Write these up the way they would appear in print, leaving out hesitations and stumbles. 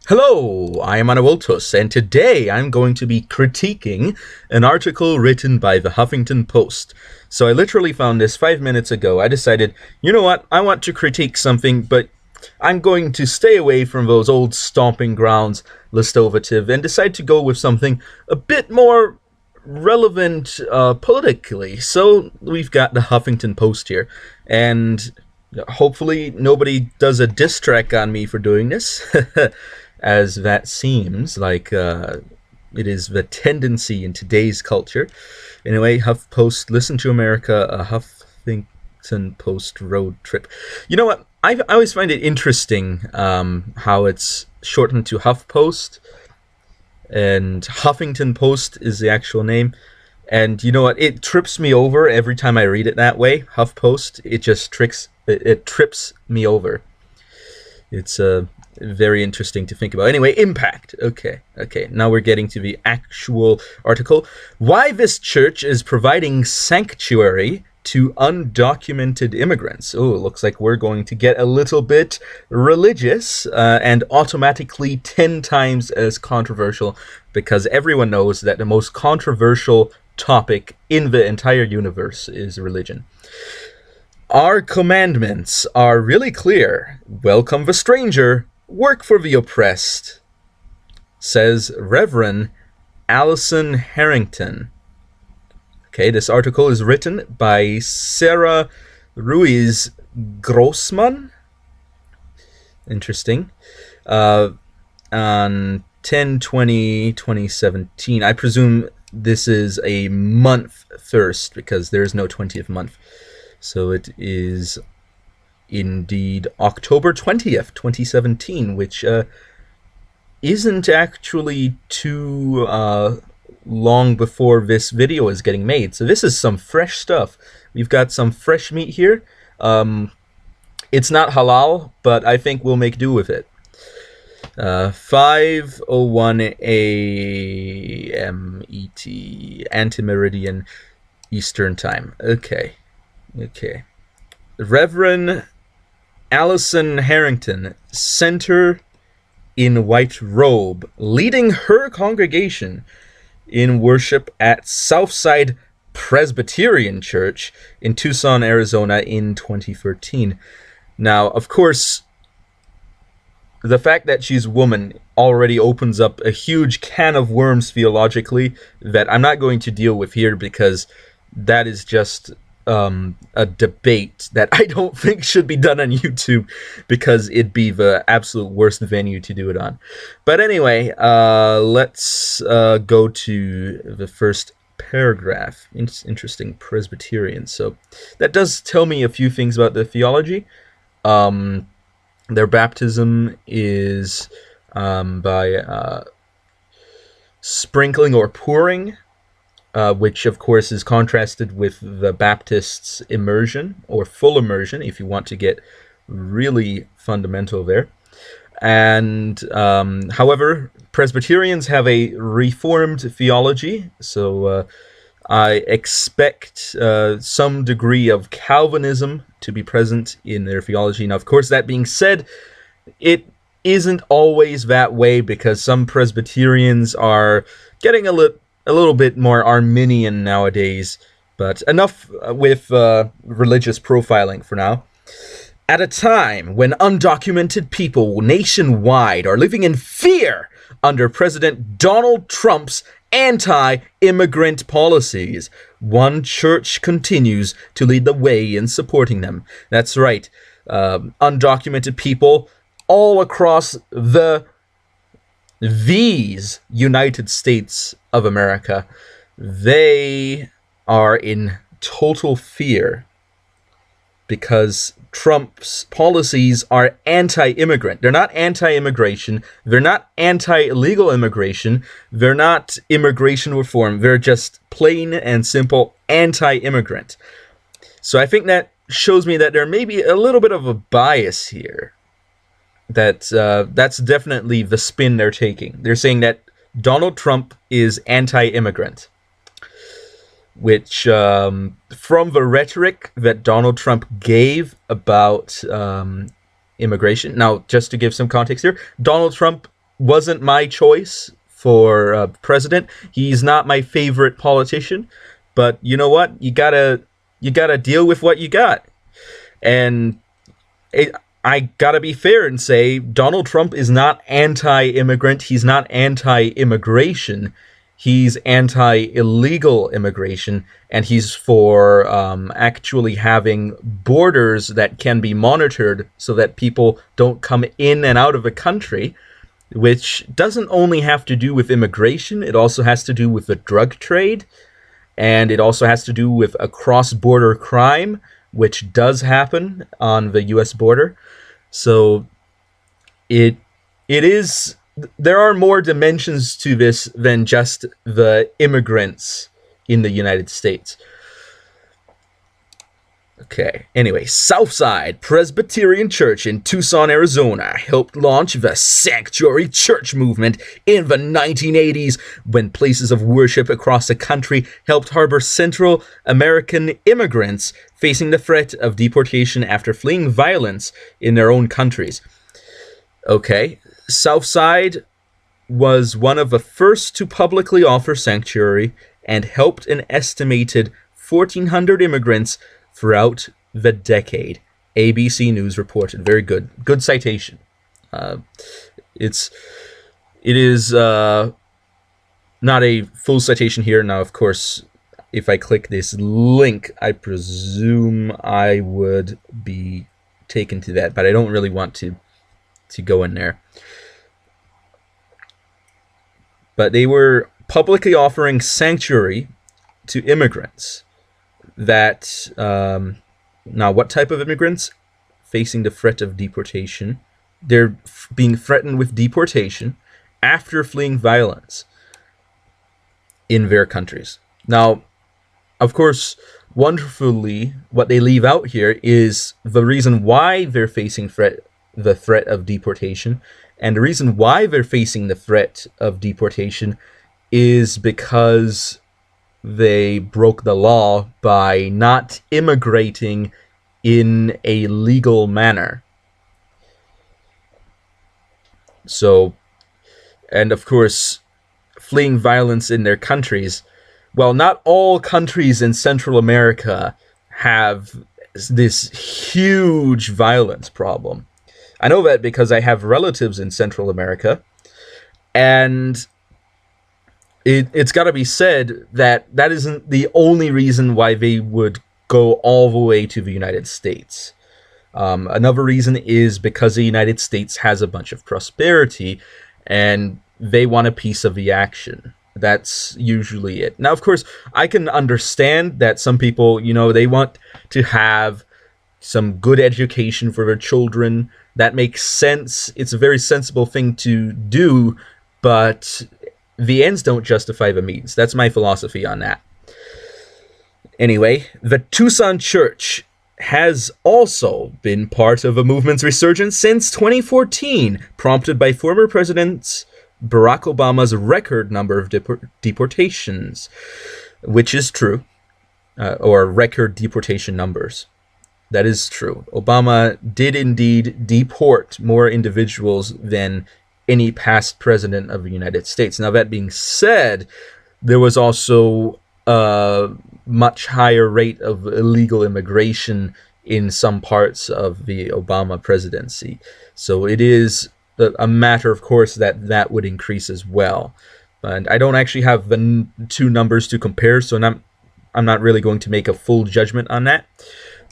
Hello, I am Anawoltos, and today I'm going to be critiquing an article written by the Huffington Post. So I literally found this 5 minutes ago. I decided, you know what, I want to critique something, but I'm going to stay away from those old stomping grounds listovative and decide to go with something a bit more relevant politically. So we've got the Huffington Post here, and hopefully nobody does a diss track on me for doing this. As that seems like it is the tendency in today's culture. Anyway, HuffPost, listen to America, a Huffington Post road trip. You know what? I always find it interesting how it's shortened to HuffPost, and Huffington Post is the actual name. And you know what? It trips me over every time I read it that way. HuffPost, it just trips me over. It's very interesting to think about. Anyway, impact. Okay. Now we're getting to the actual article. Why this church is providing sanctuary to undocumented immigrants. Oh, it looks like we're going to get a little bit religious and automatically 10 times as controversial, because everyone knows that the most controversial topic in the entire universe is religion. Our commandments are really clear. Welcome the stranger. Work for the oppressed, says Reverend Allison Harrington. Okay, this article is written by Sarah Ruiz Grossman. Interesting. On 10/20/2017. I presume this is a month first, because there is no 20th month. So it is indeed October 20th, 2017, which isn't actually too long before this video is getting made. So this is some fresh stuff. We've got some fresh meat here. It's not halal, but I think we'll make do with it. 5:01 a.m. ET, Anti-Meridian Eastern Time. Okay. Reverend Allison Harrington, center in white robe, leading her congregation in worship at Southside Presbyterian Church in Tucson, Arizona in 2013. Now, of course, the fact that she's a woman already opens up a huge can of worms theologically that I'm not going to deal with here, because that is just a debate that I don't think should be done on YouTube, because it'd be the absolute worst venue to do it on. But anyway, let's go to the first paragraph. Interesting, Presbyterian. So that does tell me a few things about the theology. Their baptism is by sprinkling or pouring, which of course is contrasted with the Baptists' immersion, or full immersion, if you want to get really fundamental there. And however, Presbyterians have a reformed theology, so I expect some degree of Calvinism to be present in their theology. Now, of course, that being said, it isn't always that way, because some Presbyterians are getting a little bit more Arminian nowadays. But enough with religious profiling for now. At a time when undocumented people nationwide are living in fear under President Donald Trump's anti-immigrant policies, one church continues to lead the way in supporting them. That's right, undocumented people all across these United States of America, they are in total fear because Trump's policies are anti-immigrant. They're not anti-immigration. They're not anti-illegal immigration. They're not immigration reform. They're just plain and simple anti-immigrant. So I think that shows me that there may be a little bit of a bias here. That's definitely the spin they're taking. They're saying that Donald Trump is anti-immigrant, which from the rhetoric that Donald Trump gave about immigration. Now, just to give some context here, Donald Trump wasn't my choice for president. He's not my favorite politician, but you know what? You gotta deal with what you got. And I gotta be fair and say Donald Trump is not anti-immigrant. He's not anti-immigration. He's anti-illegal immigration, and he's for actually having borders that can be monitored so that people don't come in and out of a country, which doesn't only have to do with immigration. It also has to do with the drug trade, and it also has to do with a cross-border crime, which does happen on the U.S. border. So there are more dimensions to this than just the immigrants in the United States. Okay, anyway, Southside Presbyterian Church in Tucson, Arizona helped launch the sanctuary church movement in the 1980s when places of worship across the country helped harbor Central American immigrants facing the threat of deportation after fleeing violence in their own countries. Okay, Southside was one of the first to publicly offer sanctuary and helped an estimated 1,400 immigrants throughout the decade. ABC News reported. Very good. Good citation. It is not a full citation here. Now, of course, if I click this link, I presume I would be taken to that, but I don't really want to go in there. But they were publicly offering sanctuary to immigrants that, now what type of immigrants? Facing the threat of deportation. They're being threatened with deportation after fleeing violence in their countries. Now, of course, wonderfully, what they leave out here is the reason why they're facing the threat of deportation. And the reason why they're facing the threat of deportation is because they broke the law by not immigrating in a legal manner. So, and of course, fleeing violence in their countries. Well, not all countries in Central America have this huge violence problem. I know that because I have relatives in Central America, and it's got to be said that that isn't the only reason why they would go all the way to the United States. Another reason is because the United States has a bunch of prosperity, and they want a piece of the action. That's usually it. Now, of course, I can understand that some people, they want to have some good education for their children. That makes sense. It's a very sensible thing to do, but the ends don't justify the means. That's my philosophy on that. Anyway, the Tucson Church has also been part of a movement's resurgence since 2014, prompted by former President Barack Obama's record number of deportations, which is true, or record deportation numbers. That is true. Obama did indeed deport more individuals than any past president of the United States. Now, that being said, there was also a much higher rate of illegal immigration in some parts of the Obama presidency. So it is a matter, of course, that would increase as well. And I don't actually have the two numbers to compare, so I'm not really going to make a full judgment on that.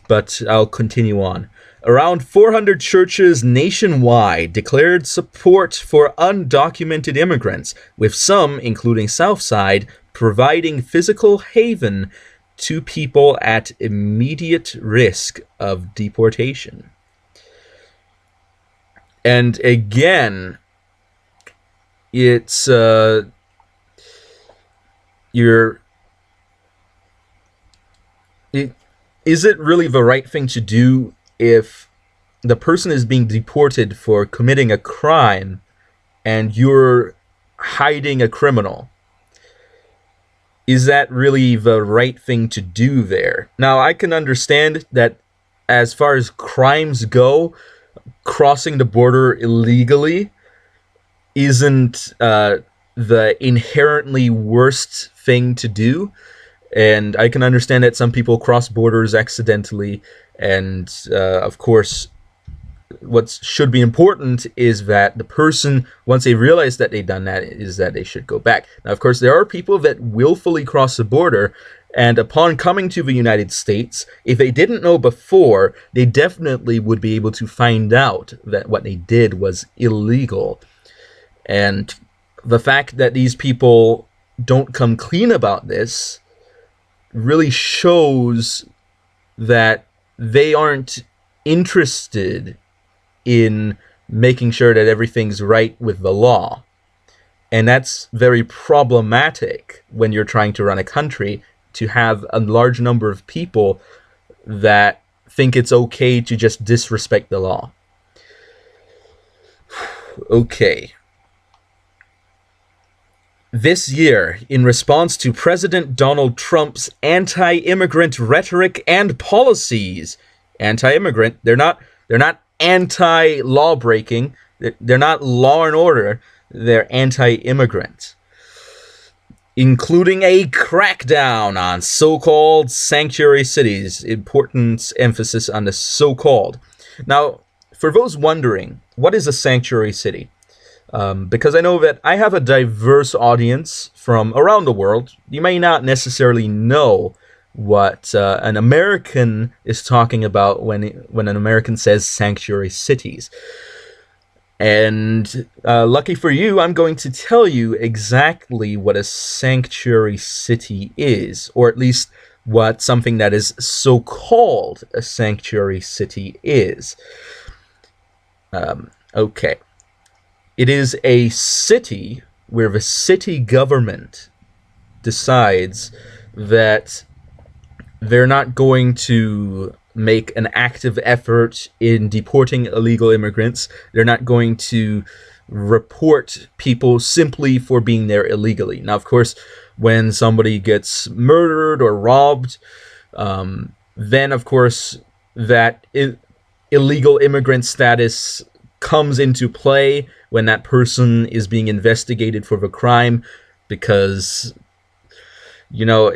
But I'll continue on. Around 400 churches nationwide declared support for undocumented immigrants, with some, including Southside, providing physical haven to people at immediate risk of deportation. And again, it's is it really the right thing to do if the person is being deported for committing a crime and you're hiding a criminal? Is that really the right thing to do there? Now, I can understand that as far as crimes go, crossing the border illegally isn't the inherently worst thing to do. And I can understand that some people cross borders accidentally. And of course, what should be important is that the person, once they realize that they've done that, is that they should go back. Now, of course, there are people that willfully cross the border, and upon coming to the United States, if they didn't know before, they definitely would be able to find out that what they did was illegal. And the fact that these people don't come clean about this really shows that they aren't interested in making sure that everything's right with the law. And that's very problematic when you're trying to run a country, to have a large number of people that think it's okay to just disrespect the law. Okay. This year, in response to President Donald Trump's anti-immigrant rhetoric and policies, anti-immigrant, they're not anti-law breaking, they're not law and order, they're anti-immigrant, including a crackdown on so-called sanctuary cities. Important emphasis on the so-called. Now, for those wondering, what is a sanctuary city? Because I know that I have a diverse audience from around the world. You may not necessarily know what an American is talking about when an American says sanctuary cities. And lucky for you, I'm going to tell you exactly what a sanctuary city is, or at least what something that is so-called a sanctuary city is. Okay. It is a city where the city government decides that they're not going to make an active effort in deporting illegal immigrants. They're not going to report people simply for being there illegally. Now, of course, when somebody gets murdered or robbed, then, of course, that illegal immigrant status comes into play when that person is being investigated for the crime, because, you know,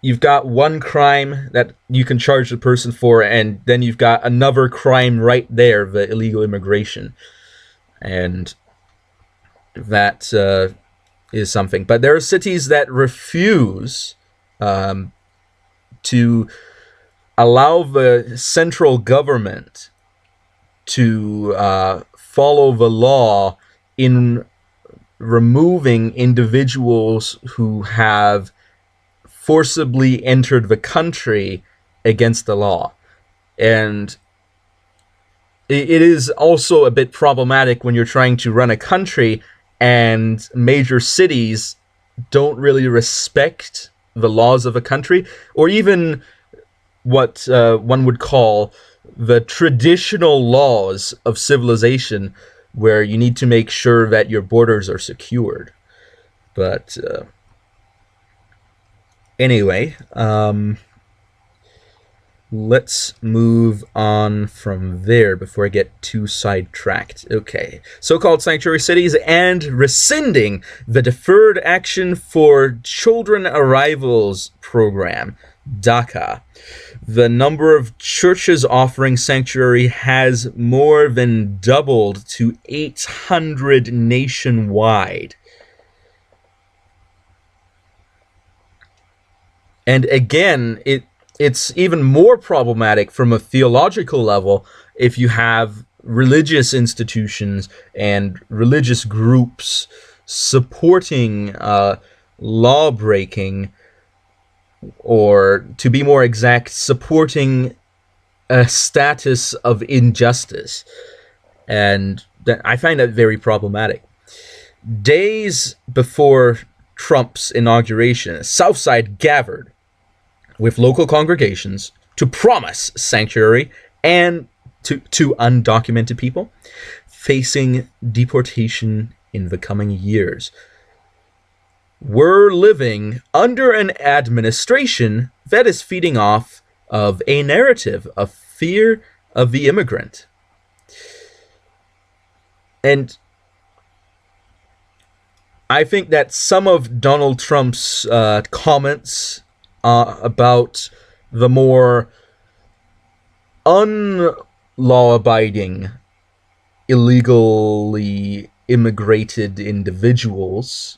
you've got one crime that you can charge the person for, and then you've got another crime right there, the illegal immigration. And that is something. But there are cities that refuse to allow the central government to follow the law in removing individuals who have forcibly entered the country against the law. And it is also a bit problematic when you're trying to run a country and major cities don't really respect the laws of a country, or even what one would call the traditional laws of civilization, where you need to make sure that your borders are secured. But anyway, let's move on from there before I get too sidetracked. Okay, so-called sanctuary cities and rescinding the Deferred Action for Children Arrivals program, DACA. The number of churches offering sanctuary has more than doubled to 800 nationwide. And again, it's even more problematic from a theological level if you have religious institutions and religious groups supporting law breaking, or to be more exact, supporting a status of injustice. And I find that very problematic. Days before Trump's inauguration, Southside gathered with local congregations to promise sanctuary and to undocumented people facing deportation in the coming years. We're living under an administration that is feeding off of a narrative of fear of the immigrant. And I think that some of Donald Trump's comments about the more unlaw-abiding, illegally immigrated individuals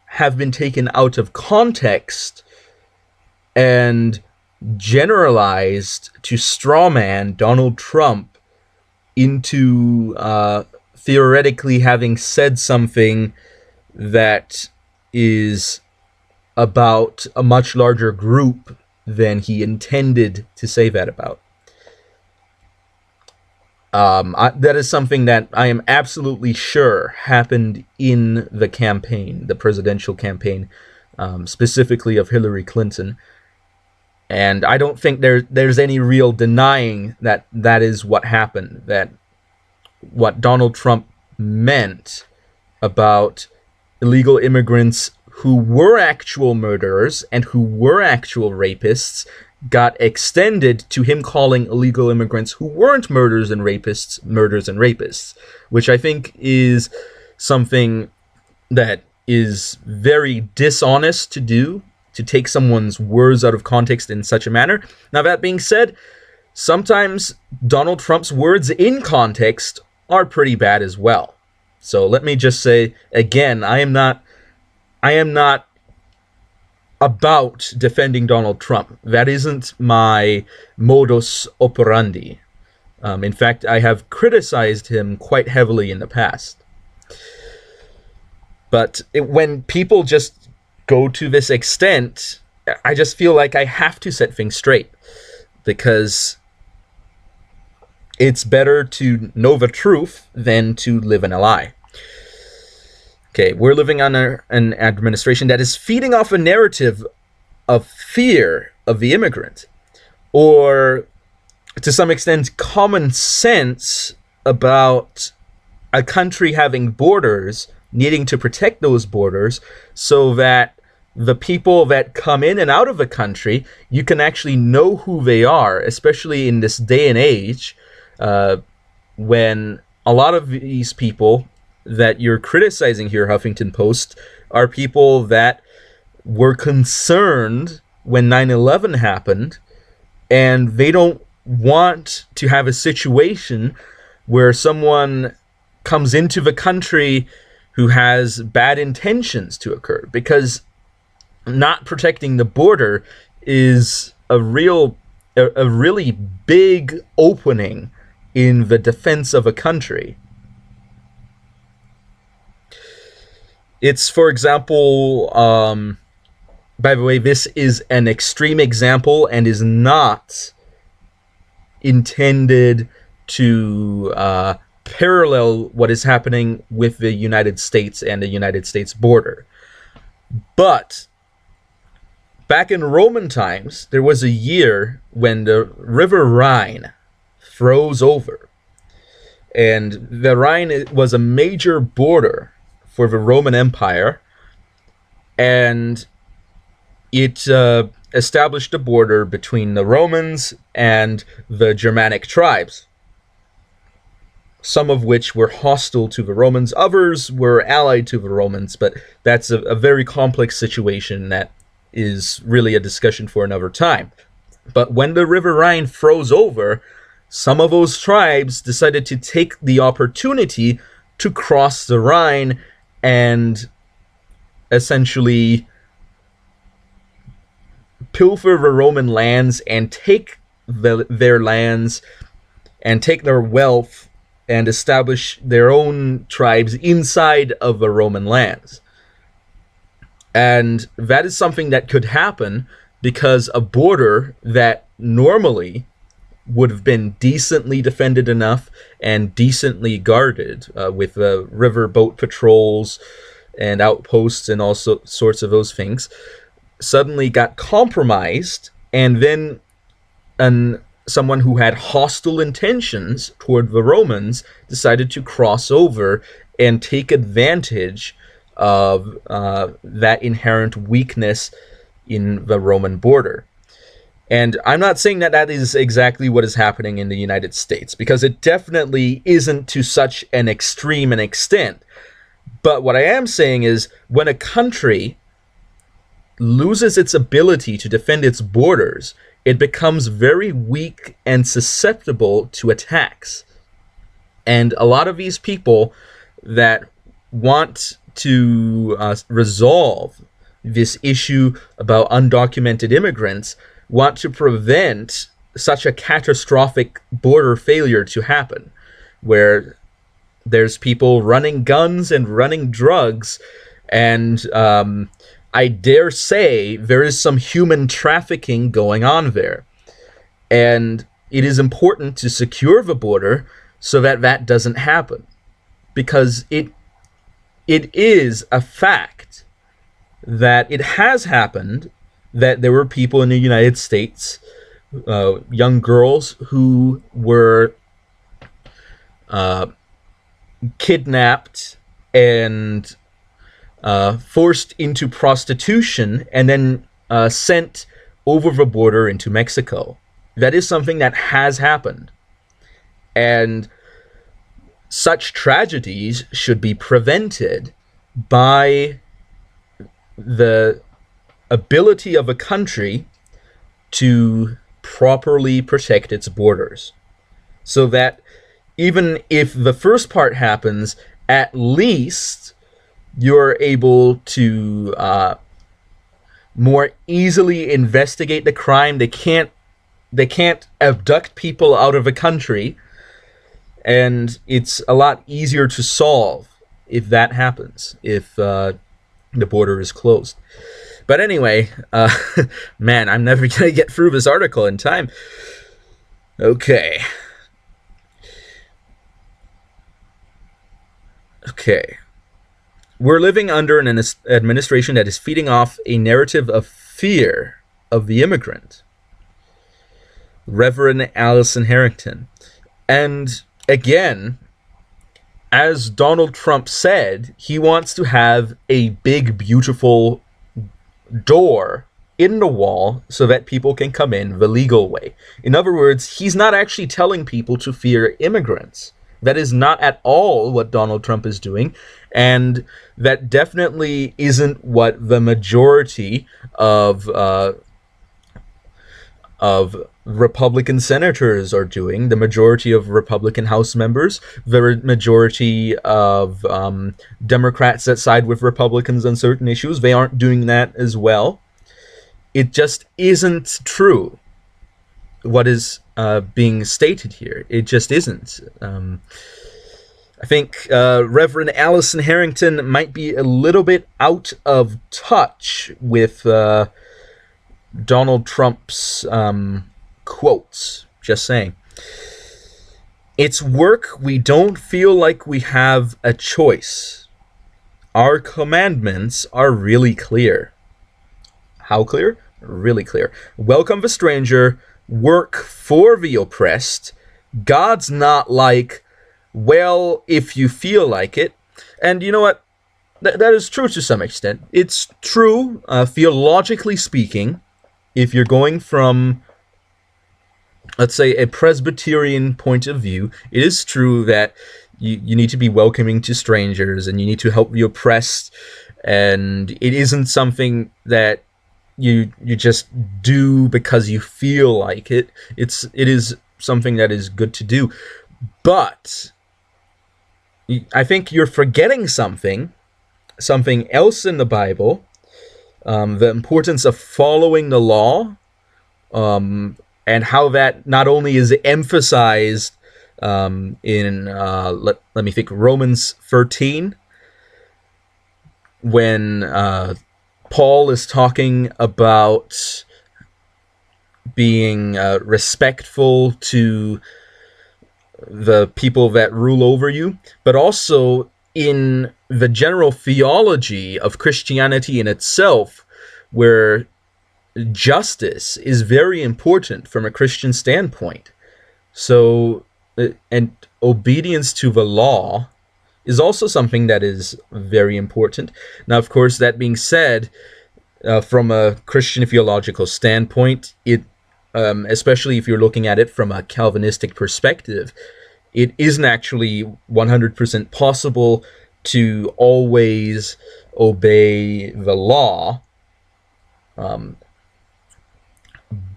have been taken out of context and generalized to strawman Donald Trump into theoretically having said something that is about a much larger group than he intended to say that about. That is something that I am absolutely sure happened in the campaign, the presidential campaign, specifically of Hillary Clinton. And I don't think there's any real denying that that is what happened, that what Donald Trump meant about illegal immigrants who were actual murderers and who were actual rapists got extended to him calling illegal immigrants who weren't murderers and rapists, which I think is something that is very dishonest to do, to take someone's words out of context in such a manner. Now, that being said, sometimes Donald Trump's words in context are pretty bad as well. So let me just say, again, I am not about defending Donald Trump. That isn't my modus operandi. In fact, I have criticized him quite heavily in the past. But when people just go to this extent, I just feel like I have to set things straight, because it's better to know the truth than to live in a lie. Okay, we're living under an administration that is feeding off a narrative of fear of the immigrant, or to some extent common sense about a country having borders, needing to protect those borders so that the people that come in and out of the country, you can actually know who they are, especially in this day and age, when a lot of these people that you're criticizing here, Huffington Post, are people that were concerned when 9/11 happened, and they don't want to have a situation where someone comes into the country who has bad intentions to occur, because not protecting the border is a really big opening in the defense of a country. It's, for example, by the way, this is an extreme example and is not intended to parallel what is happening with the United States and the United States border. But back in Roman times, there was a year when the River Rhine froze over. And the Rhine was a major border for the Roman Empire, and it established a border between the Romans and the Germanic tribes, some of which were hostile to the Romans, others were allied to the Romans, but that's a very complex situation that is really a discussion for another time. But when the River Rhine froze over, some of those tribes decided to take the opportunity to cross the Rhine and essentially pilfer the Roman lands and take their lands and take their wealth and establish their own tribes inside of the Roman lands. And that is something that could happen because a border that normally would have been decently defended enough and decently guarded with river boat patrols and outposts and all sorts of those things, suddenly got compromised, and then someone who had hostile intentions toward the Romans decided to cross over and take advantage of that inherent weakness in the Roman border. And I'm not saying that that is exactly what is happening in the United States, because it definitely isn't to such an extreme an extent. But what I am saying is, when a country loses its ability to defend its borders, it becomes very weak and susceptible to attacks. And a lot of these people that want to resolve this issue about undocumented immigrants want to prevent such a catastrophic border failure to happen, where there's people running guns and running drugs, and I dare say there is some human trafficking going on there. And it is important to secure the border so that that doesn't happen, because it is a fact that it has happened that there were people in the United States, young girls who were kidnapped and forced into prostitution and then sent over the border into Mexico. That is something that has happened. And such tragedies should be prevented by the ability of a country to properly protect its borders. So that even if the first part happens, at least you're able to more easily investigate the crime. They can't abduct people out of a country, and it's a lot easier to solve if that happens, if the border is closed. But anyway, man, I'm never going to get through this article in time. Okay. We're living under an administration that is feeding off a narrative of fear of the immigrant. Reverend Allison Harrington. And again, as Donald Trump said, he wants to have a big, beautiful door in the wall so that people can come in the legal way. In other words, he's not actually telling people to fear immigrants. That is not at all what Donald Trump is doing, and that definitely isn't what the majority of Republican senators are doing, the majority of Republican House members, the majority of Democrats that side with Republicans on certain issues. They aren't doing that as well. It just isn't true what is being stated here. It just isn't. I think Reverend Allison Harrington might be a little bit out of touch with Donald Trump's quotes. Just saying. It's work we don't feel like we have a choice. Our commandments are really clear. How clear? Really clear. Welcome the stranger. Work for the oppressed. God's not like, well, if you feel like it. And you know what? That is true to some extent. It's true, theologically speaking, if you're going from, let's say, a Presbyterian point of view, it is true that you need to be welcoming to strangers and you need to help the oppressed, and it isn't something that you just do because you feel like it. It is something that is good to do. But I think you're forgetting something else in the Bible, the importance of following the law, and how that not only is emphasized in, let me think, Romans 13, when Paul is talking about being respectful to the people that rule over you, but also in the general theology of Christianity in itself, where justice is very important from a Christian standpoint. So, and obedience to the law is also something that is very important. Now, of course, that being said, from a Christian theological standpoint, it, especially if you're looking at it from a Calvinistic perspective, it isn't actually 100% possible to always obey the law.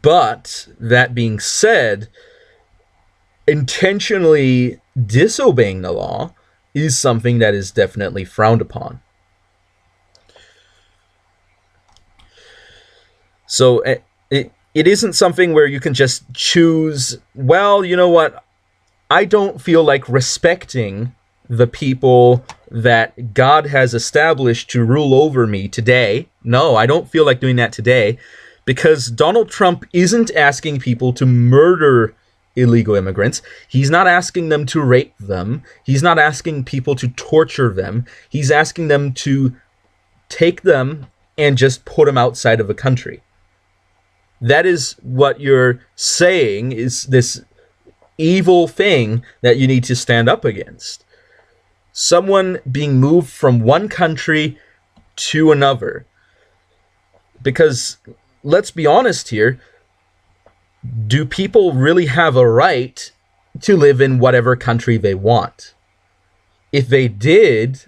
But that being said, intentionally disobeying the law is something that is definitely frowned upon. So it isn't something where you can just choose, well, you know what, I don't feel like respecting the people that God has established to rule over me today. No, I don't feel like doing that today, because Donald Trump isn't asking people to murder illegal immigrants. He's not asking them to rape them. He's not asking people to torture them. He's asking them to take them and just put them outside of the country. That is what you're saying is this evil thing that you need to stand up against. Someone being moved from one country to another. Because, let's be honest here, do people really have a right to live in whatever country they want? If they did,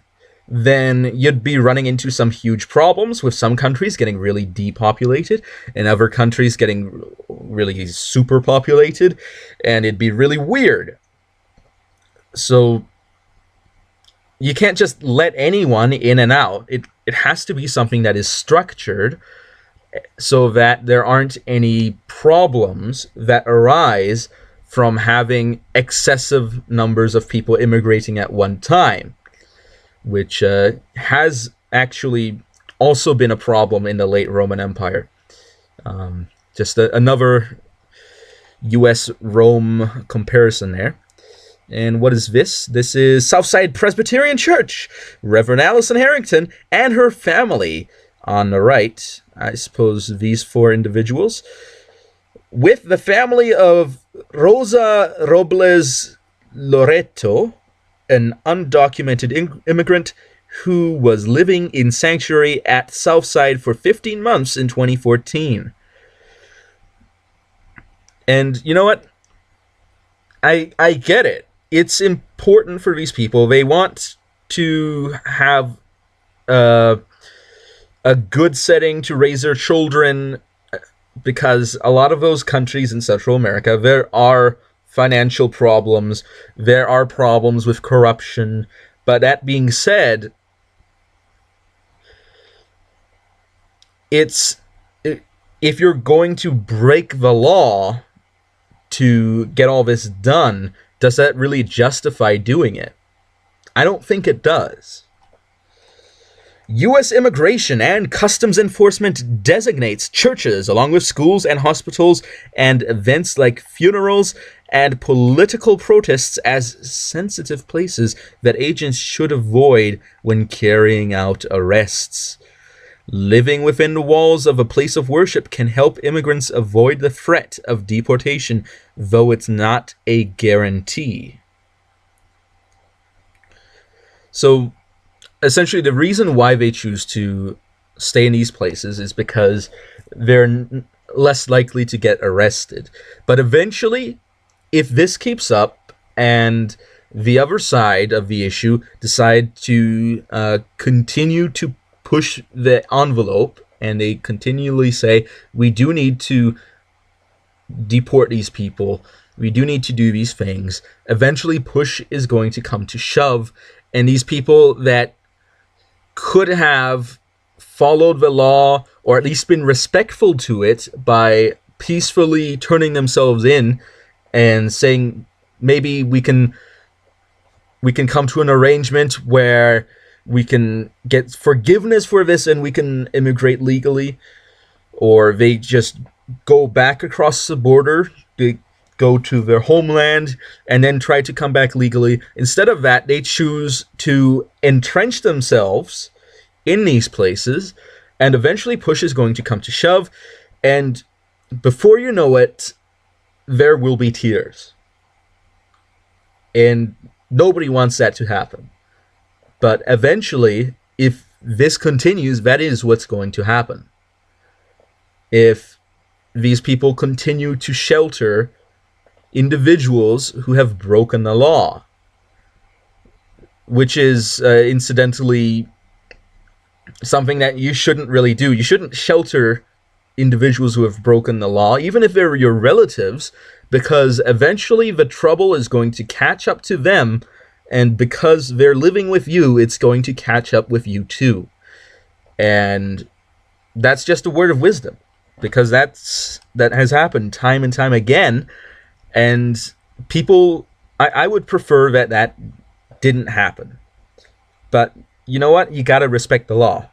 then you'd be running into some huge problems with some countries getting really depopulated and other countries getting really superpopulated, and it'd be really weird. So you can't just let anyone in and out. It has to be something that is structured so that there aren't any problems that arise from having excessive numbers of people immigrating at one time, which has actually also been a problem in the late Roman Empire. Just another US-Rome comparison there. And what is this? This is Southside Presbyterian Church, Reverend Allison Harrington and her family on the right. I suppose these four individuals. With the family of Rosa Robles Loreto, an undocumented immigrant who was living in sanctuary at Southside for 15 months in 2014. And you know what? I get it. It's important for these people. They want to have a good setting to raise their children, because a lot of those countries in Central America, there are financial problems, there are problems with corruption. But that being said, if you're going to break the law to get all this done, does that really justify doing it? I don't think it does. U.S. Immigration and Customs Enforcement designates churches, along with schools and hospitals, and events like funerals and political protests as sensitive places that agents should avoid when carrying out arrests. Living within the walls of a place of worship can help immigrants avoid the threat of deportation, though it's not a guarantee. So, essentially, the reason why they choose to stay in these places is because they're less likely to get arrested. But eventually, if this keeps up and the other side of the issue decide to continue to push the envelope, and they continually say, we do need to deport these people, we do need to do these things, eventually push is going to come to shove, and these people that could have followed the law, or at least been respectful to it by peacefully turning themselves in and saying, maybe we can come to an arrangement where we can get forgiveness for this and we can immigrate legally, or they just go back across the border, they go to their homeland and then try to come back legally. Instead of that, they choose to entrench themselves in these places, and eventually push is going to come to shove, and before you know it, there will be tears. And nobody wants that to happen. But eventually, if this continues, that is what's going to happen. If these people continue to shelter individuals who have broken the law. which is incidentally something that you shouldn't really do. You shouldn't shelter individuals who have broken the law, even if they're your relatives, because eventually the trouble is going to catch up to them, and because they're living with you, it's going to catch up with you too. And that's just a word of wisdom, because that has happened time and time again, and people, I would prefer that didn't happen. But you know what? You gotta respect the law.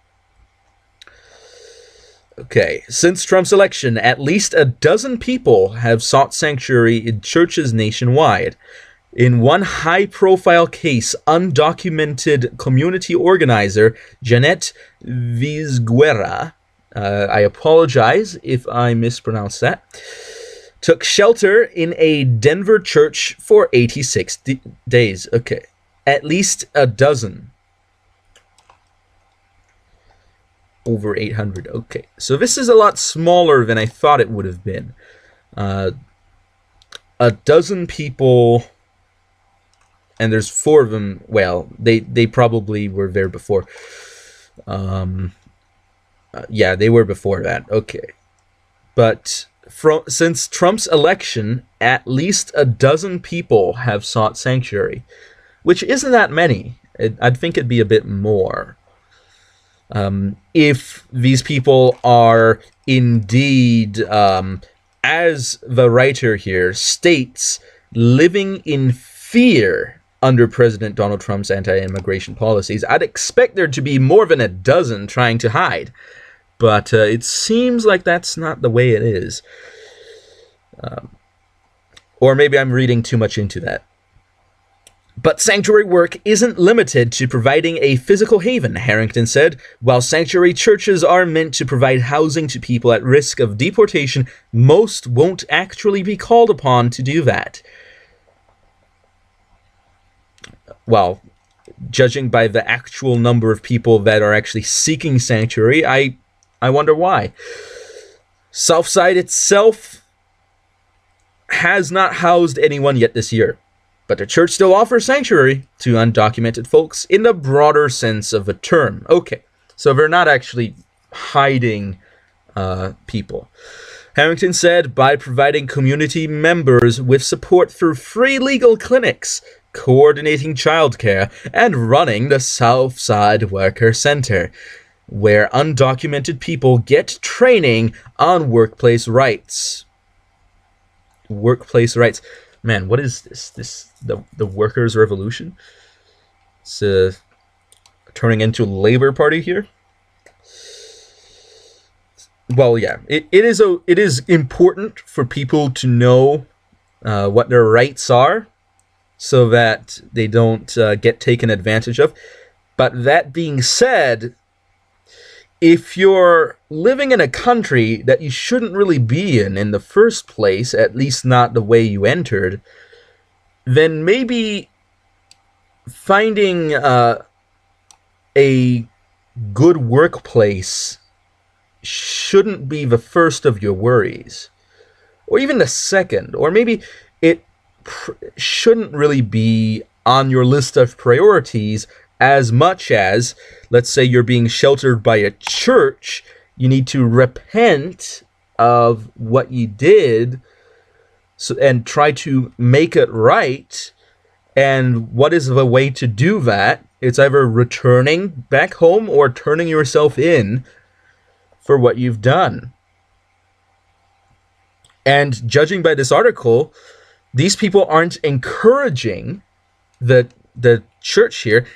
Okay, since Trump's election, at least a dozen people have sought sanctuary in churches nationwide. In one high-profile case, undocumented community organizer Janet Vizguera, I apologize if I mispronounced that, took shelter in a Denver church for 86 days. Okay, at least a dozen. Over 800. Okay, so this is a lot smaller than I thought it would have been. A dozen people, and there's 4 of them. Well, they probably were there before. Yeah, they were before that. Okay, but since Trump's election, at least a dozen people have sought sanctuary, which isn't that many. I'd think it'd be a bit more. If these people are indeed, as the writer here states, living in fear under President Donald Trump's anti-immigration policies, I'd expect there to be more than a dozen trying to hide. But it seems like that's not the way it is. Or maybe I'm reading too much into that. But sanctuary work isn't limited to providing a physical haven, Harrington said. While sanctuary churches are meant to provide housing to people at risk of deportation, most won't actually be called upon to do that. Well, judging by the actual number of people that are actually seeking sanctuary, I wonder why. Southside itself has not housed anyone yet this year, but the church still offers sanctuary to undocumented folks in the broader sense of the term. Okay, so they're not actually hiding people. Harrington said, by providing community members with support through free legal clinics, coordinating childcare, and running the Southside Worker Center, where undocumented people get training on workplace rights. Workplace rights. Man, what is this? The workers' revolution? It's turning into Labor Party here. Well, yeah, it is important for people to know what their rights are, so that they don't get taken advantage of. But that being said, if you're living in a country that you shouldn't really be in the first place, at least not the way you entered, then maybe finding a good workplace shouldn't be the first of your worries, or even the second, or maybe it shouldn't really be on your list of priorities as much as, let's say you're being sheltered by a church, you need to repent of what you did and try to make it right. And what is the way to do that? It's either returning back home or turning yourself in for what you've done. And judging by this article, these people aren't encouraging, the church here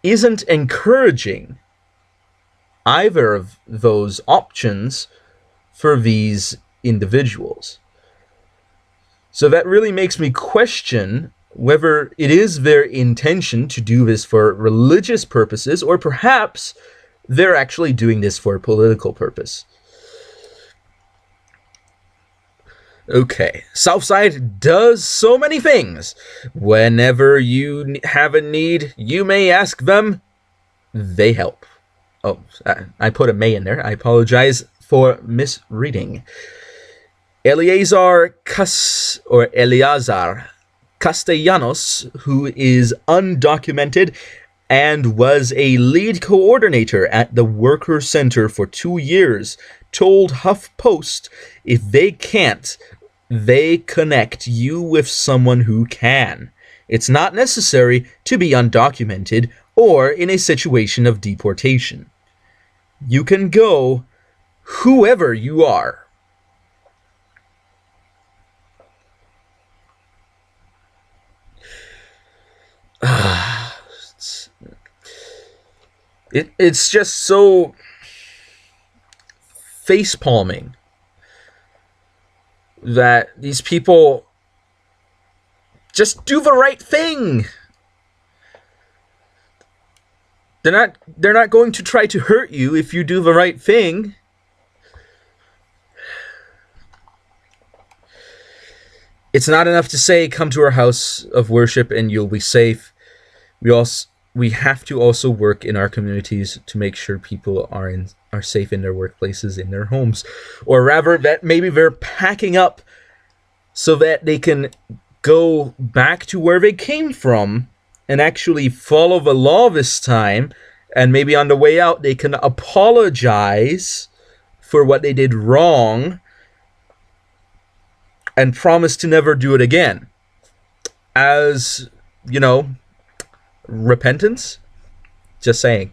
isn't encouraging either of those options for these individuals. So that really makes me question whether it is their intention to do this for religious purposes, or perhaps they're actually doing this for a political purpose. Okay, Southside does so many things. Whenever you have a need, you may ask them. They help. Oh, I put a may in there. I apologize for misreading. Eleazar Castellanos, who is undocumented and was a lead coordinator at the Worker Center for 2 years, told HuffPost if they can't, they connect you with someone who can. It's not necessary to be undocumented or in a situation of deportation. You can go whoever you are. It's just so face-palming that these people just do the right thing. They're not going to try to hurt you if you do the right thing. It's not enough to say, come to our house of worship and you'll be safe. We have to also work in our communities to make sure people are safe in their workplaces, in their homes. Or rather, that maybe they're packing up so that they can go back to where they came from and actually follow the law this time. And maybe on the way out, they can apologize for what they did wrong and promise to never do it again. As, repentance? Just saying.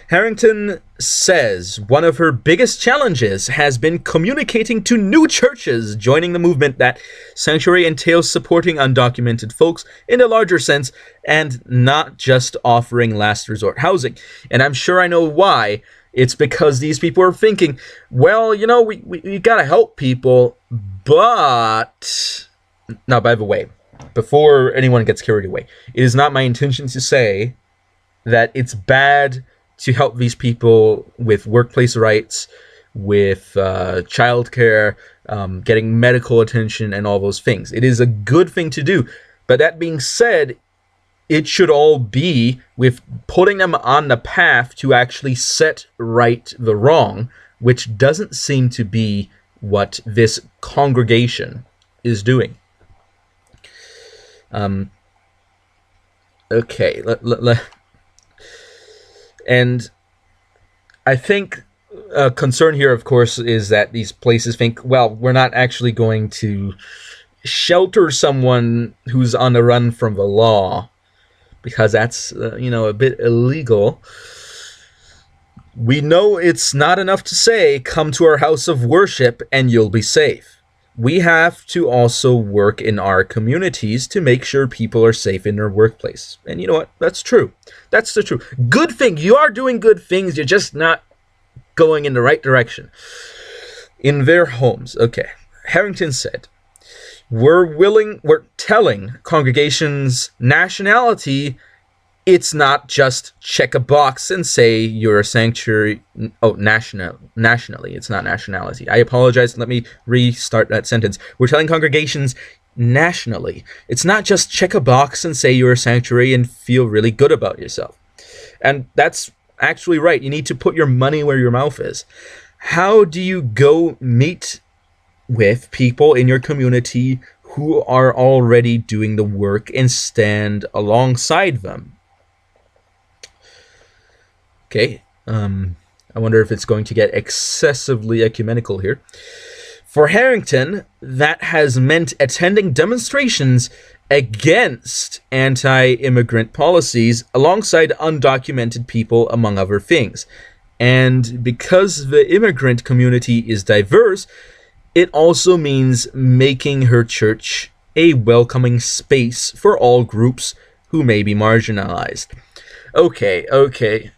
Harrington says one of her biggest challenges has been communicating to new churches joining the movement that sanctuary entails supporting undocumented folks in a larger sense and not just offering last resort housing. And I'm sure I know why. It's because these people are thinking, well, we gotta help people, but... Now, by the way, before anyone gets carried away, it is not my intention to say that it's bad to help these people with workplace rights, with childcare, getting medical attention, and all those things. It is a good thing to do. But that being said, it should all be with putting them on the path to actually set right the wrong, which doesn't seem to be what this congregation is doing. Okay, and I think a concern here, of course, is that these places think, well, we're not actually going to shelter someone who's on the run from the law, because that's, a bit illegal. We know it's not enough to say, come to our house of worship and you'll be safe. We have to also work in our communities to make sure people are safe in their workplace. And you know what? That's true. That's the truth. Good thing. You are doing good things. You're just not going in the right direction. In their homes. Okay. Harrington said, we're telling congregations nationality. It's not just check a box and say you're a sanctuary. Oh, nationally. It's not nationality. I apologize. Let me restart that sentence. We're telling congregations nationally. It's not just check a box and say you're a sanctuary and feel really good about yourself. And that's actually right. You need to put your money where your mouth is. How do you go meet with people in your community who are already doing the work and stand alongside them? Okay, I wonder if it's going to get excessively ecumenical here. For Harrington, that has meant attending demonstrations against anti-immigrant policies alongside undocumented people, among other things. And because the immigrant community is diverse, it also means making her church a welcoming space for all groups who may be marginalized. Okay.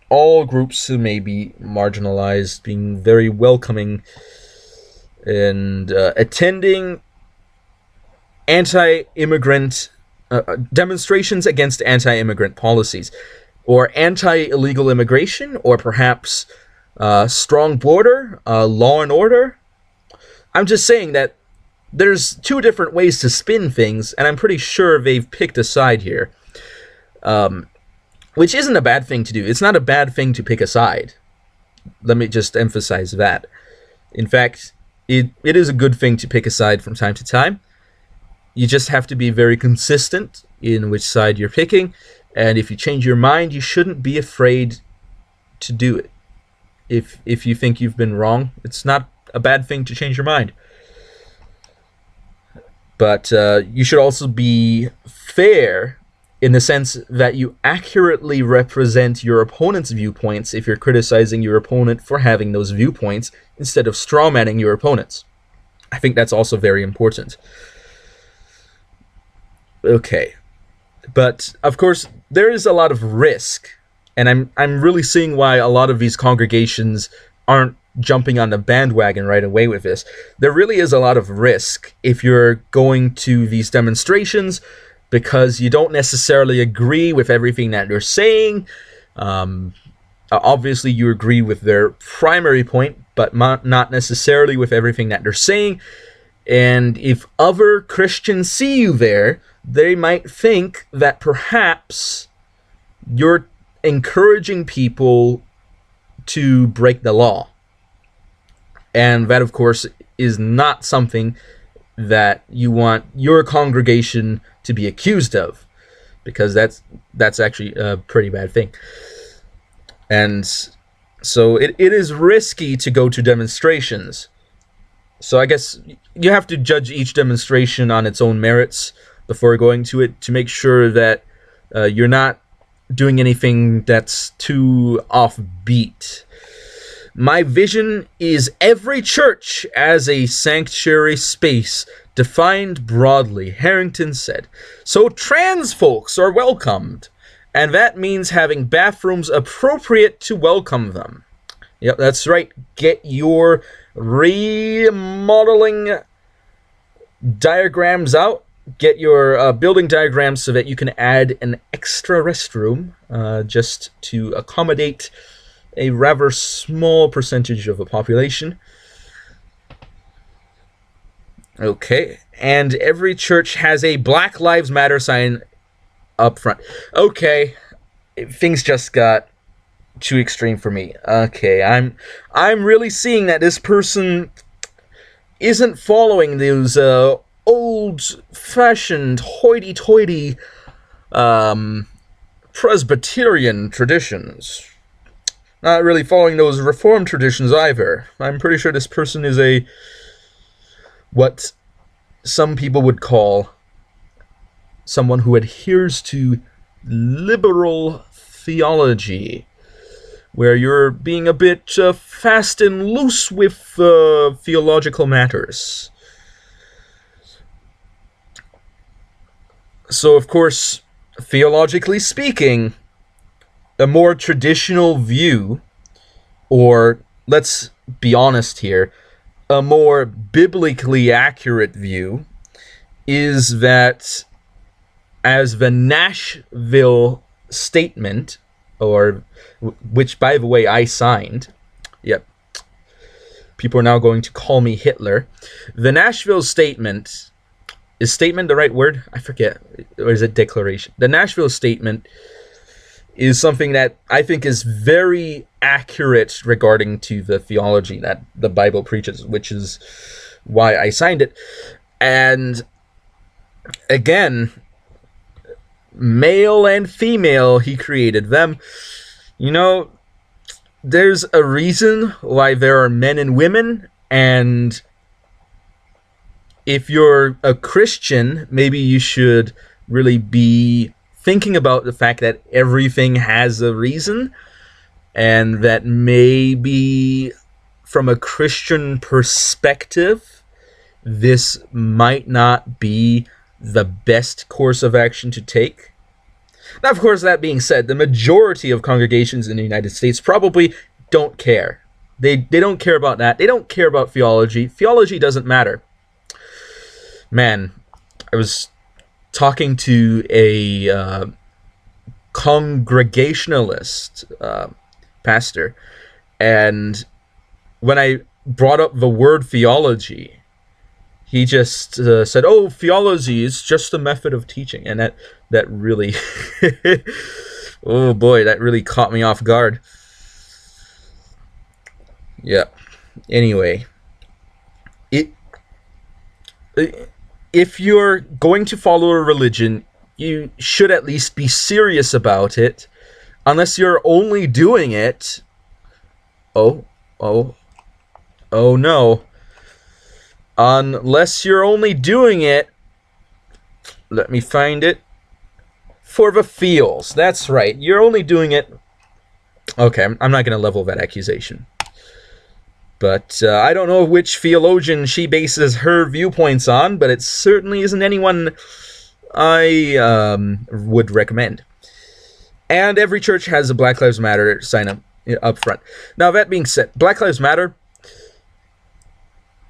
All groups who may be marginalized, being very welcoming, and attending anti-immigrant demonstrations against anti-immigrant policies, or anti-illegal immigration, or perhaps strong border, law and order. I'm just saying that there's two different ways to spin things, and I'm pretty sure they've picked a side here. Which isn't a bad thing to do. It's not a bad thing to pick a side. Let me just emphasize that. In fact, it is a good thing to pick a side from time to time. You just have to be very consistent in which side you're picking, and if you change your mind, you shouldn't be afraid to do it. If you think you've been wrong, it's not a bad thing to change your mind. But you should also be fair in the sense that you accurately represent your opponent's viewpoints if you're criticizing your opponent for having those viewpoints instead of strawmanning your opponents. I think that's also very important. Okay. But, of course, there is a lot of risk, and I'm really seeing why a lot of these congregations aren't jumping on the bandwagon right away with this. There really is a lot of risk if you're going to these demonstrations because you don't necessarily agree with everything that they're saying. Obviously, you agree with their primary point, but not necessarily with everything that they're saying. And if other Christians see you there, they might think that perhaps you're encouraging people to break the law. And that, of course, is not something that you want your congregation to be accused of, because that's actually a pretty bad thing. And so it is risky to go to demonstrations. So I guess you have to judge each demonstration on its own merits before going to it to make sure that you're not doing anything that's too offbeat. My vision is every church as a sanctuary space, defined broadly, Harrington said. So trans folks are welcomed, and that means having bathrooms appropriate to welcome them. Yep, that's right. Get your remodeling diagrams out. Get your building diagrams so that you can add an extra restroom just to accommodate a rather small percentage of the population. Okay, and every church has a Black Lives Matter sign up front. Okay, things just got too extreme for me. Okay, I'm really seeing that this person isn't following those old-fashioned, hoity-toity Presbyterian traditions. Not really following those Reformed traditions either. I'm pretty sure this person is what some people would call someone who adheres to liberal theology, where you're being a bit fast and loose with theological matters. So, of course, theologically speaking, a more traditional view, or let's be honest here, a more biblically accurate view, is that as the Nashville Statement, or which, by the way, I signed. Yep. People are now going to call me Hitler. The Nashville Statement, is statement the right word? I forget. Or is it declaration? The Nashville Statement is something that I think is very accurate regarding to the theology that the Bible preaches, which is why I signed it. And again, male and female, he created them. You know, there's a reason why there are men and women, and if you're a Christian, maybe you should really be thinking about the fact that everything has a reason, and that maybe from a Christian perspective, this might not be the best course of action to take. Now, of course, that being said, the majority of congregations in the United States probably don't care. They don't care about that. They don't care about theology. Theology doesn't matter. Man, I was talking to a Congregationalist pastor, and when I brought up the word theology, he just said, "Oh, theology is just a method of teaching," and that really, oh boy, that really caught me off guard. Yeah. Anyway, if you're going to follow a religion, you should at least be serious about it, unless you're only doing it... Oh no. Unless you're only doing it... Let me find it. For the feels. That's right. You're only doing it... Okay, I'm not going to level that accusation. But I don't know which theologian she bases her viewpoints on, but it certainly isn't anyone I would recommend. And every church has a Black Lives Matter sign up front. Now, that being said, Black Lives Matter,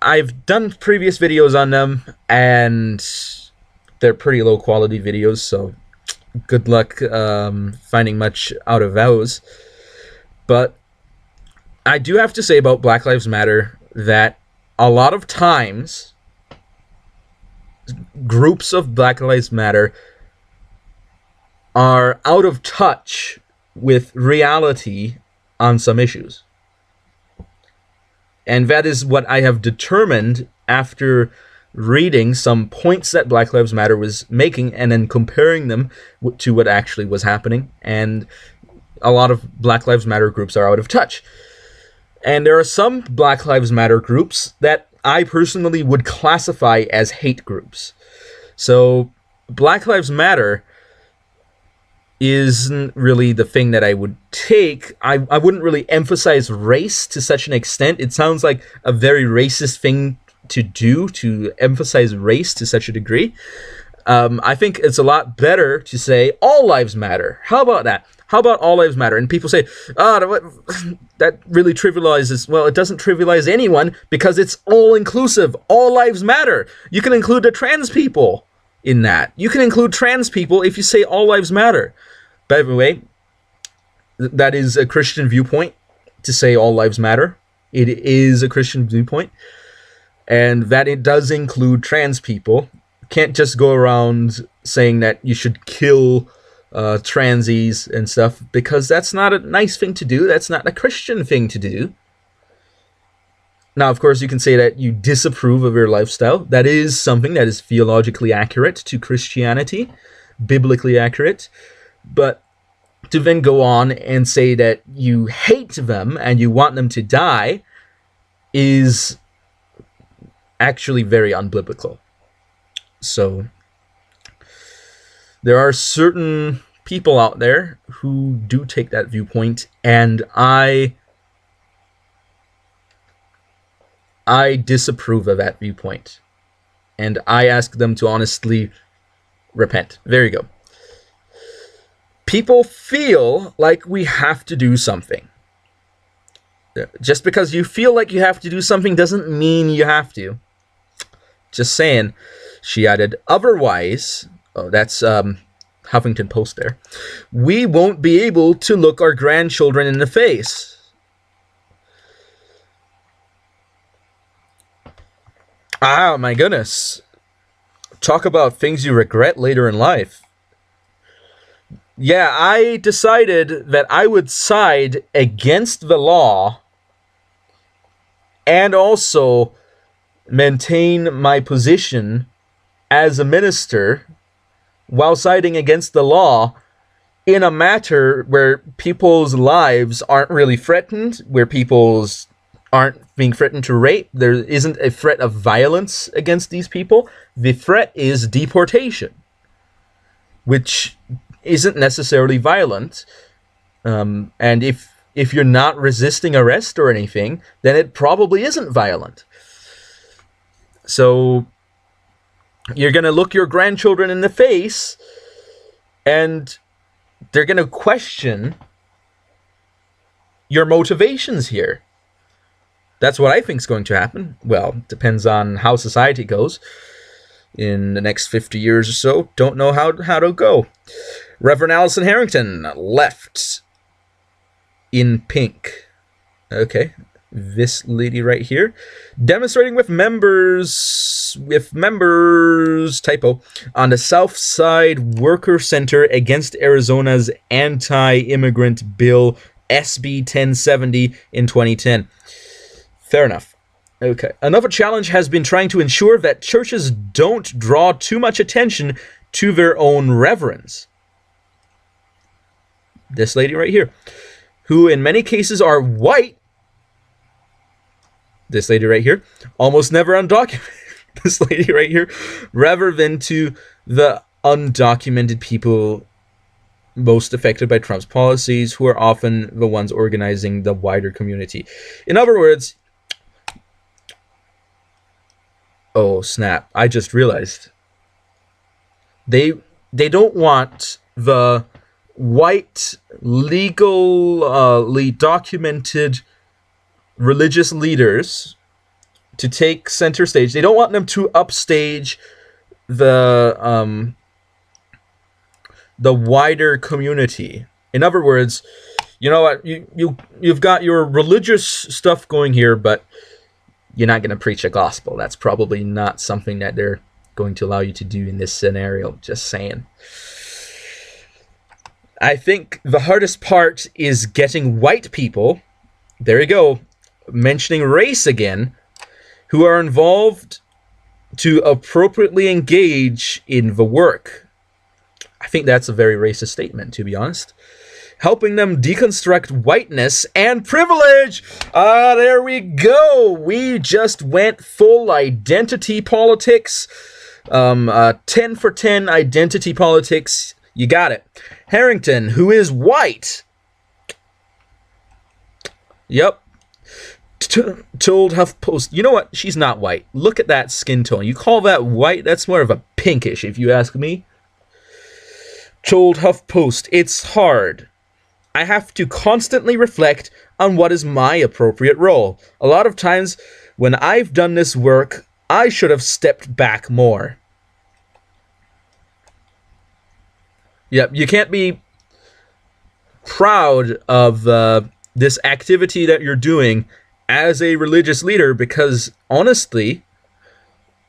I've done previous videos on them, and they're pretty low quality videos, so good luck finding much out of those. But I do have to say about Black Lives Matter that a lot of times groups of Black Lives Matter are out of touch with reality on some issues. And that is what I have determined after reading some points that Black Lives Matter was making and then comparing them to what actually was happening. And a lot of Black Lives Matter groups are out of touch. And there are some Black Lives Matter groups that I personally would classify as hate groups. So Black Lives Matter isn't really the thing that I would take. I wouldn't really emphasize race to such an extent. It sounds like a very racist thing to do, to emphasize race to such a degree. I think it's a lot better to say all lives matter. How about that? How about all lives matter? And people say, that really trivializes. Well, it doesn't trivialize anyone because it's all inclusive. All lives matter. You can include the trans people in that. You can include trans people if you say all lives matter. By the way, that is a Christian viewpoint to say all lives matter. It is a Christian viewpoint. And that it does include trans people. You can't just go around saying that you should kill transies and stuff, because that's not a nice thing to do. That's not a Christian thing to do. Now, of course, you can say that you disapprove of their lifestyle. That is something that is theologically accurate to Christianity, biblically accurate. But to then go on and say that you hate them and you want them to die is actually very unbiblical. So there are certain people out there who do take that viewpoint, and I disapprove of that viewpoint. And I ask them to honestly repent. There you go. People feel like we have to do something. Just because you feel like you have to do something doesn't mean you have to. Just saying. She added, otherwise... Oh, that's Huffington Post there. We won't be able to look our grandchildren in the face. Ah, my goodness. Talk about things you regret later in life. Yeah, I decided that I would side against the law and also maintain my position as a minister while siding against the law in a matter where people's lives aren't really threatened, where people's aren't being threatened to rape. There isn't a threat of violence against these people. The threat is deportation, which isn't necessarily violent. And if you're not resisting arrest or anything, then it probably isn't violent. So you're going to look your grandchildren in the face, and they're going to question your motivations here. That's what I think is going to happen. Well, depends on how society goes in the next 50 years or so. Don't know how to go. Reverend Allison Harrington left in pink. Okay. This lady right here, demonstrating with members, typo, on the South Side Worker Center against Arizona's anti-immigrant bill SB 1070 in 2010. Fair enough. Okay. Another challenge has been trying to ensure that churches don't draw too much attention to their own reverends. This lady right here, who in many cases are white. This lady right here, almost never undocumented. This lady right here, rather than to the undocumented people most affected by Trump's policies, who are often the ones organizing the wider community. In other words, oh snap, I just realized. They don't want the white, legally documented religious leaders to take center stage. They don't want them to upstage the wider community. In other words, you know what, you've got your religious stuff going here, but you're not going to preach a gospel. That's probably not something that they're going to allow you to do in this scenario. Just saying. I think the hardest part is getting white people, there you go, mentioning race again, who are involved to appropriately engage in the work. I think that's a very racist statement, to be honest. Helping them deconstruct whiteness and privilege. There we go. We just went full identity politics. 10 for 10 identity politics. You got it. Harrington, who is white. Yep. Told HuffPost, you know what? She's not white. Look at that skin tone. You call that white? That's more of a pinkish, if you ask me. Told HuffPost, it's hard. I have to constantly reflect on what is my appropriate role. A lot of times when I've done this work, I should have stepped back more. Yep, you can't be proud of this activity that you're doing as a religious leader because, honestly,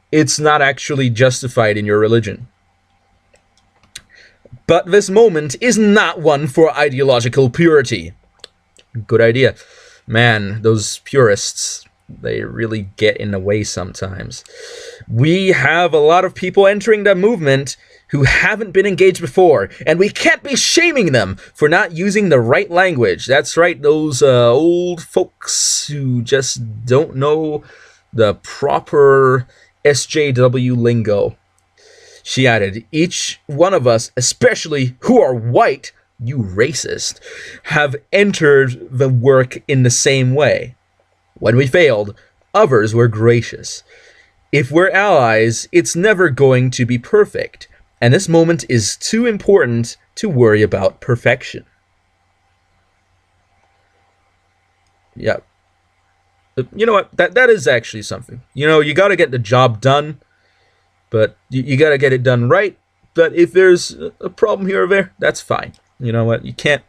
it's not actually justified in your religion. But this moment is not one for ideological purity. Good idea. Man, those purists, they really get in the way sometimes. We have a lot of people entering the movement who haven't been engaged before, and we can't be shaming them for not using the right language. That's right, those old folks who just don't know the proper SJW lingo. She added, each one of us, especially who are white, you racist, have entered the work in the same way. When we failed, others were gracious. If we're allies, it's never going to be perfect, and this moment is too important to worry about perfection. Yeah. You know what? That is actually something. You know, you got to get the job done. But you got to get it done right. But if there's a problem here or there, that's fine. You know what? You can't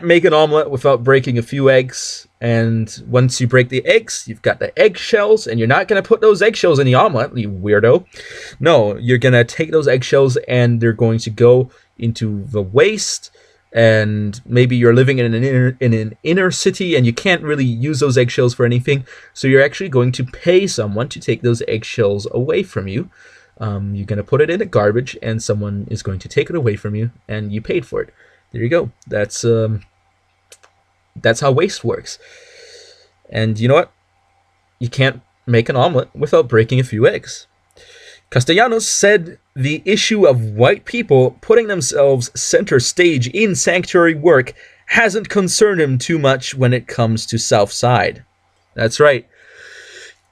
make an omelet without breaking a few eggs. And once you break the eggs, you've got the eggshells. And you're not going to put those eggshells in the omelet, you weirdo. No, you're going to take those eggshells and they're going to go into the waste. And maybe you're living in an inner city and you can't really use those eggshells for anything. So you're actually going to pay someone to take those eggshells away from you. You're going to put it in the garbage and someone is going to take it away from you and you paid for it. There you go. That's how waste works. And you know what? You can't make an omelet without breaking a few eggs. Castellanos said the issue of white people putting themselves center stage in sanctuary work hasn't concerned him too much when it comes to Southside. That's right.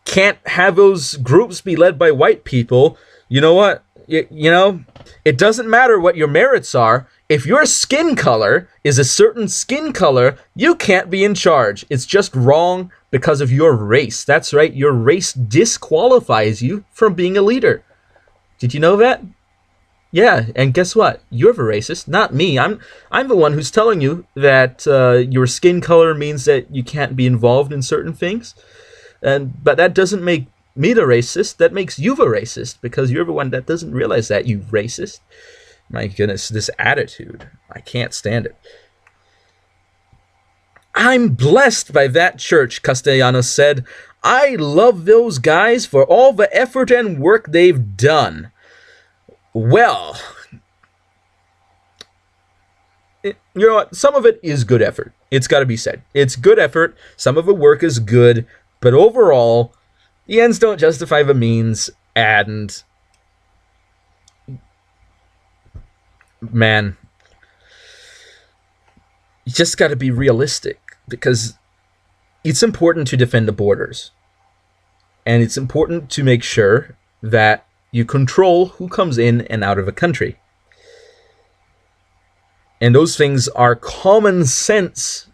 Can't have those groups be led by white people. You know what? You know, it doesn't matter what your merits are. If your skin color is a certain skin color, you can't be in charge. It's just wrong because of your race. That's right. Your race disqualifies you from being a leader. Did you know that? Yeah, and guess what? You're the racist, not me. I'm the one who's telling you that your skin color means that you can't be involved in certain things. But that doesn't make me the racist. That makes you the racist because you're the one that doesn't realize that, you racist. My goodness, this attitude. I can't stand it. I'm blessed by that church, Castellanos said. I love those guys for all the effort and work they've done. Well, you know what? Some of it is good effort. It's got to be said. It's good effort. Some of the work is good. But overall, the ends don't justify the means. And, man, you just got to be realistic. Because it's important to defend the borders. And it's important to make sure that you control who comes in and out of a country. And those things are common sense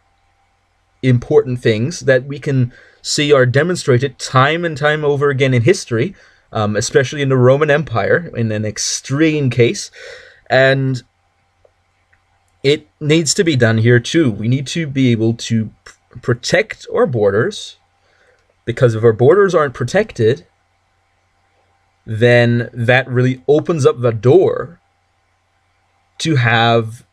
important things that we can see are demonstrated time and time over again in history, especially in the Roman Empire, in an extreme case. And it needs to be done here too. We need to be able to protect our borders, because if our borders aren't protected, then that really opens up the door to have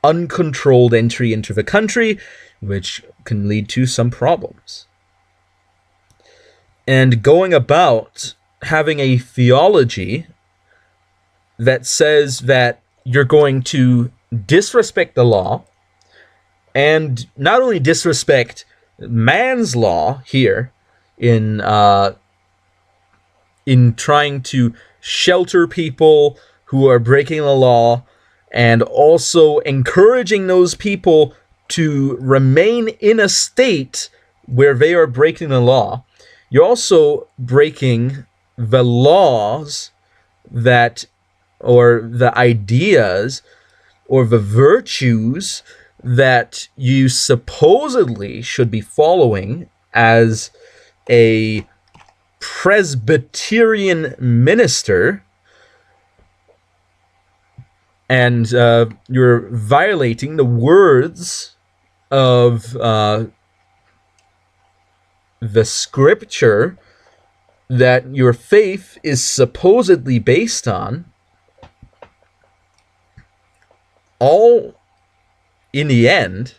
uncontrolled entry into the country, which can lead to some problems. And going about having a theology that says that you're going to disrespect the law, and not only disrespect man's law here in trying to shelter people who are breaking the law, and also encouraging those people to remain in a state where they are breaking the law, you're also breaking the laws that, or the ideas, or the virtues that you supposedly should be following as a Presbyterian minister. And you're violating the words of the scripture that your faith is supposedly based on. All in the end,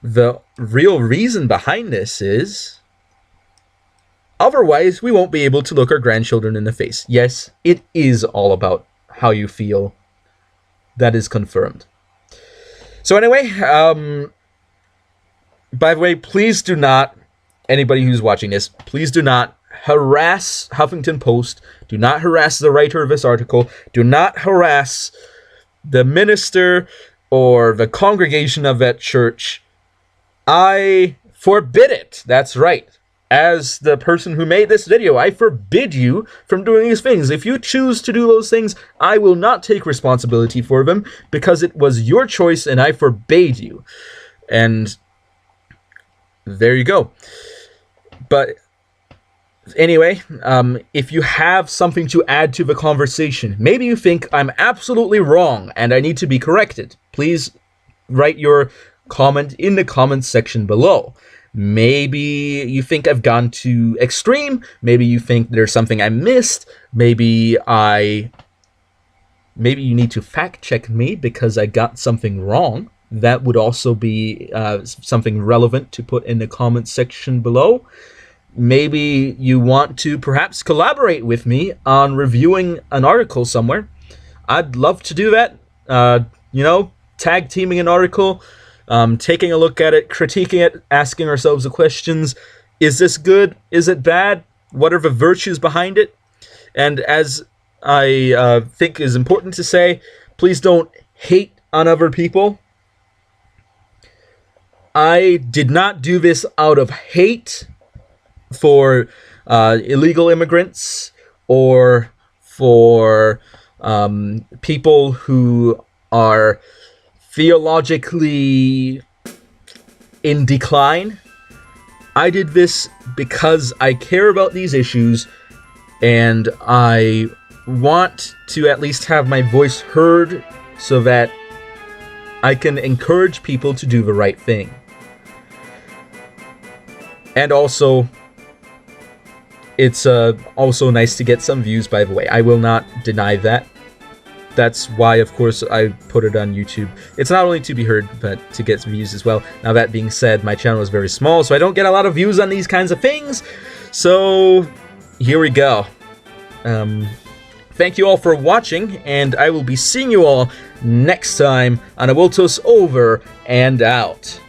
the real reason behind this is, otherwise we won't be able to look our grandchildren in the face. Yes, it is all about how you feel. That is confirmed. So anyway, by the way, please do not, anybody who's watching this, please do not harass Huffington Post. Do not harass the writer of this article. Do not harass the minister or the congregation of that church. I forbid it. That's right. As the person who made this video, I forbid you from doing these things. If you choose to do those things, I will not take responsibility for them, because it was your choice and I forbade you. And there you go. But anyway, if you have something to add to the conversation, maybe you think I'm absolutely wrong and I need to be corrected, please write your comment in the comments section below. Maybe you think I've gone too extreme. Maybe you think there's something I missed. Maybe you need to fact check me because I got something wrong. That would also be something relevant to put in the comments section below. Maybe you want to perhaps collaborate with me on reviewing an article somewhere. I'd love to do that. Tag teaming an article, taking a look at it, critiquing it, asking ourselves the questions. Is this good? Is it bad? What are the virtues behind it? And as I think is important to say, please don't hate on other people. I did not do this out of hate for illegal immigrants or for people who are theologically in decline. I did this because I care about these issues and I want to at least have my voice heard so that I can encourage people to do the right thing. And also, it's also nice to get some views, by the way. I will not deny that. that's why, of course, I put it on YouTube. It's not only to be heard, but to get views as well. Now, that being said, my channel is very small, so I don't get a lot of views on these kinds of things. So, here we go. Thank you all for watching, and I will be seeing you all next time on Awiltos over and out.